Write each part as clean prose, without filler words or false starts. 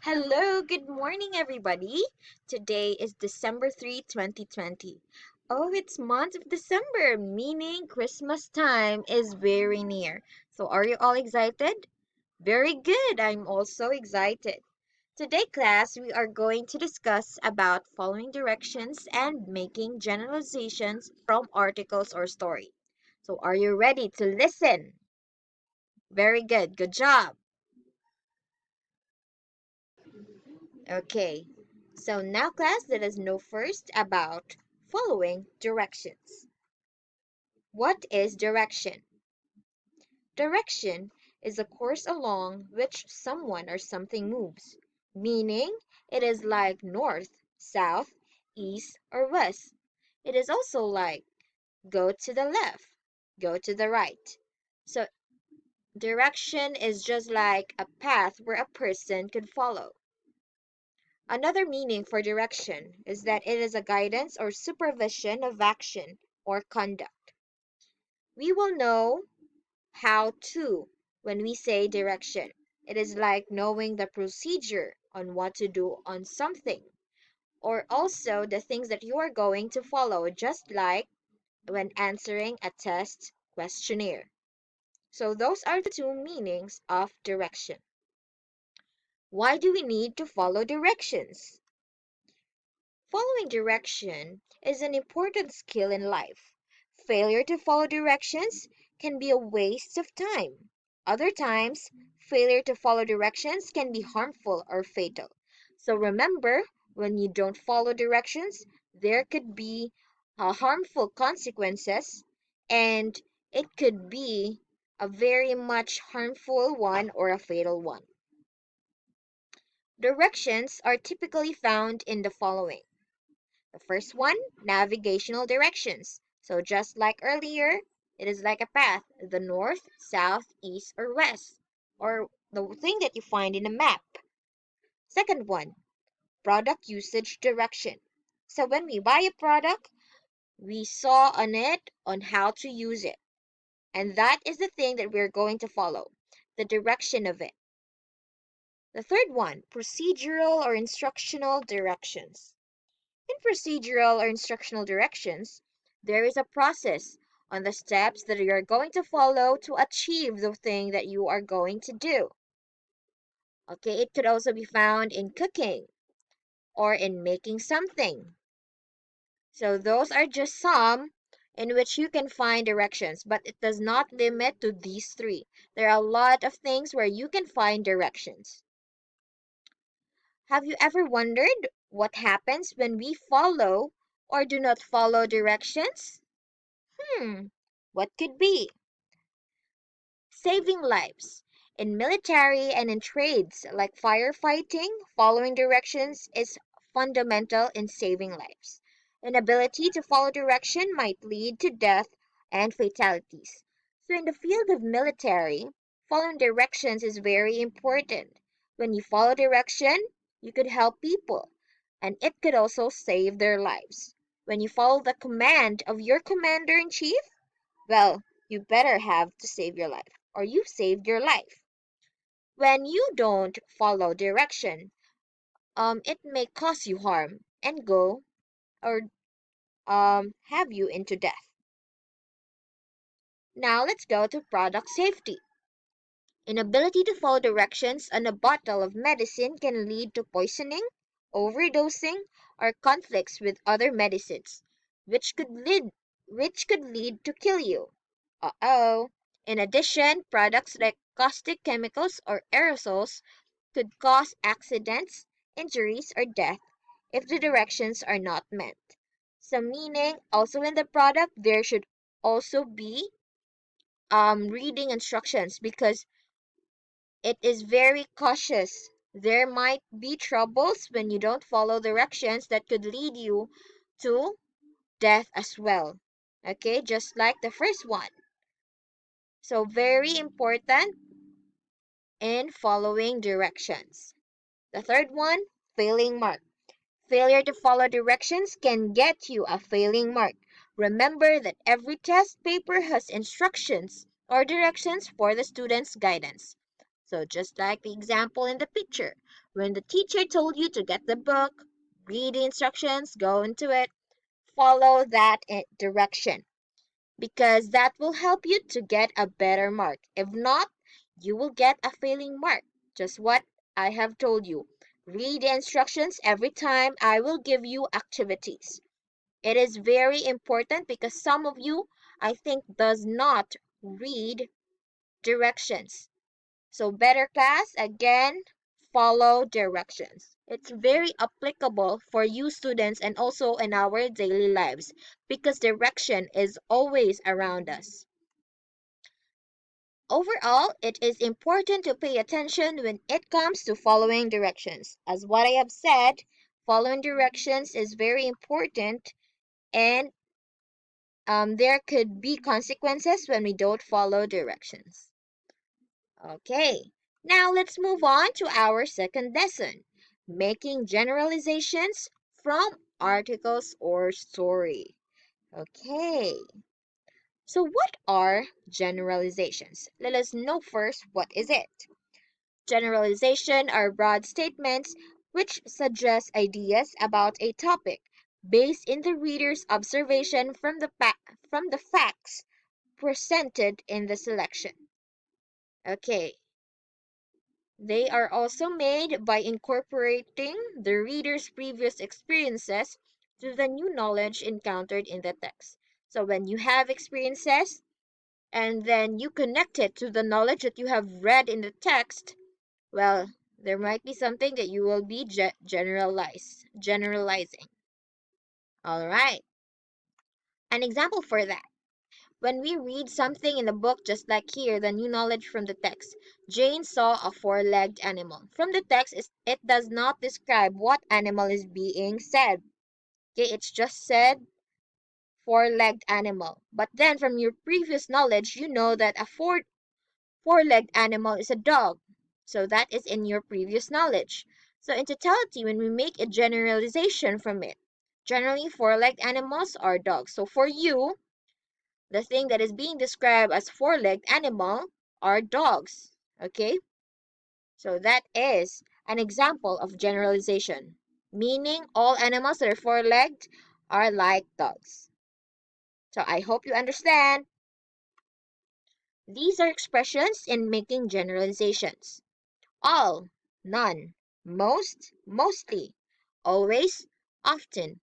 Hello, good morning, everybody. Today is December 3, 2020. Oh, it's month of December, meaning Christmas time is very near. So, are you all excited? Very good. I'm also excited. Today, class, we are going to discuss about following directions and making generalizations from articles or story. So, are you ready to listen? Very good. Good job. Okay, so now class, let us know first about following directions. What is direction? Direction is a course along which someone or something moves, meaning it is like north, south, east, or west. It is also like go to the left, go to the right. So direction is just like a path where a person could follow. Another meaning for direction is that it is a guidance or supervision of action or conduct. We will know how to when we say direction. It is like knowing the procedure on what to do on something, or also the things that you are going to follow, just like when answering a test questionnaire. So, those are the two meanings of direction. Why do we need to follow directions? Following direction is an important skill in life. Failure to follow directions can be a waste of time. Other times, failure to follow directions can be harmful or fatal. So remember, when you don't follow directions, there could be harmful consequences, and it could be a very much harmful one or a fatal one. Directions are typically found in the following. The first one, navigational directions. So just like earlier, it is like a path, the north, south, east, or west, or the thing that you find in a map. Second one, product usage direction. So when we buy a product, we saw on it on how to use it. And that is the thing that we're going to follow, the direction of it. The third one, procedural or instructional directions. In procedural or instructional directions, there is a process on the steps that you are going to follow to achieve the thing that you are going to do. Okay, it could also be found in cooking or in making something. So those are just some in which you can find directions, but it does not limit to these three. There are a lot of things where you can find directions. Have you ever wondered what happens when we follow or do not follow directions? What could be? Saving lives. In military and in trades like firefighting, following directions is fundamental in saving lives. Inability to follow direction might lead to death and fatalities. So, in the field of military, following directions is very important. When you follow direction, you could help people, and it could also save their lives. When you follow the command of your commander in chief, well, you better have to save your life, or you've saved your life. When you don't follow direction, it may cause you harm and go or have you into death. Now let's go to product safety. Inability to follow directions on a bottle of medicine can lead to poisoning, overdosing, or conflicts with other medicines, which could lead to kill you. Uh-oh. In addition, products like caustic chemicals or aerosols could cause accidents, injuries, or death if the directions are not met. So meaning also in the product there should also be reading instructions because it is very cautious. There might be troubles when you don't follow directions that could lead you to death as well. Okay, just like the first one. So very important in following directions. The third one, failing mark. Failure to follow directions can get you a failing mark. Remember that every test paper has instructions or directions for the student's guidance. So just like the example in the picture, When the teacher told you to get the book, read the instructions, go into it, follow that direction because that will help you to get a better mark. If not, you will get a failing mark. Just what I have told you. Read the instructions every time I will give you activities. It is very important because some of you, I think, does not read directions. So better class, again, follow directions. It's very applicable for you students and also in our daily lives because direction is always around us. Overall, it is important to pay attention when it comes to following directions. As what I have said, following directions is very important and there could be consequences when we don't follow directions. Okay, now let's move on to our second lesson, making generalizations from articles or story. Okay, so what are generalizations? Let us know first what is it. Generalization are broad statements which suggest ideas about a topic based in the reader's observation from the facts presented in the selection. Okay, they are also made by incorporating the reader's previous experiences to the new knowledge encountered in the text. So when you have experiences and then you connect it to the knowledge that you have read in the text, well, there might be something that you will be generalizing. All right. An example for that. When we read something in a book, just like here, the new knowledge from the text, Jane saw a four-legged animal. From the text, it does not describe what animal is being said. Okay, it's just said four-legged animal. But then from your previous knowledge, you know that a four-legged animal is a dog. So that is in your previous knowledge. So in totality, when we make a generalization from it, generally four-legged animals are dogs. So for you, the thing that is being described as four-legged animal are dogs. Okay? So that is an example of generalization, meaning all animals that are four-legged are like dogs. So I hope you understand. These are expressions in making generalizations. All, none, most, mostly, always, often,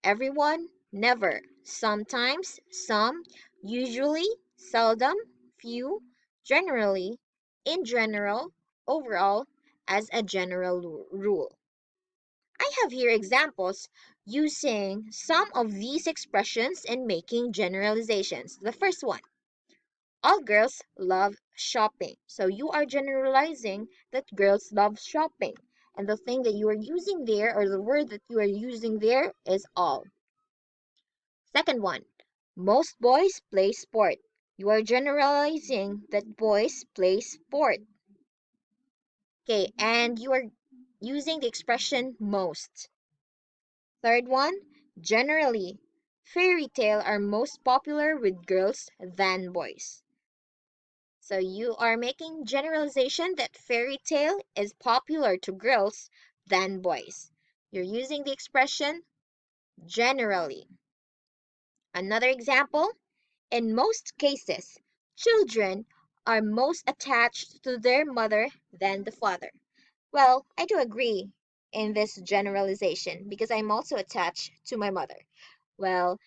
everyone, never, sometimes, some, usually, seldom, few, generally, in general, overall, as a general rule. I have here examples using some of these expressions in making generalizations. The first one, all girls love shopping. So you are generalizing that girls love shopping. And the thing that you are using there, or the word that you are using there, is all. Second one, most boys play sport. You are generalizing that boys play sport. Okay, and you are using the expression most. Third one, generally, fairy tale are most popular with girls than boys. So you are making generalization that fairy tale is popular to girls than boys. You're using the expression generally. Another example, in most cases, children are most attached to their mother than the father. Well, I do agree in this generalization because I'm also attached to my mother. Well,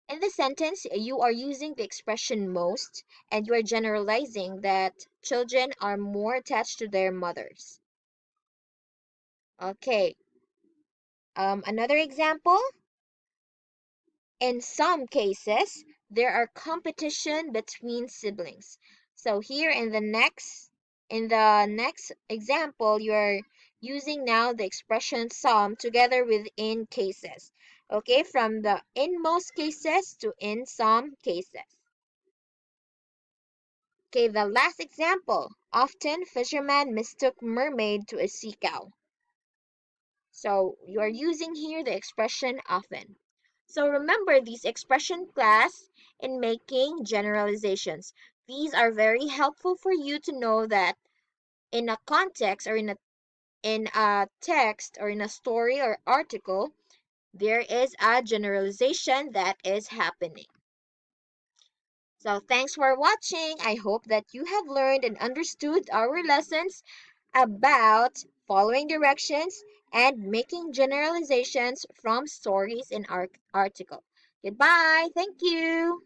in this sentence, you are using the expression most and you are generalizing that children are more attached to their mothers. Okay, another example. In some cases, there are competition between siblings. So here in the next example, you are using now the expression some together with in cases. Okay, from the in most cases to in some cases. Okay, the last example. Often fishermen mistook mermaid to a sea cow. So you are using here the expression often. So remember these expression class in making generalizations. These are very helpful for you to know that in a context or in a text or in a story or article, there is a generalization that is happening. So thanks for watching. I hope that you have learned and understood our lessons about following directions and making generalizations from stories in our article. Goodbye. Thank you.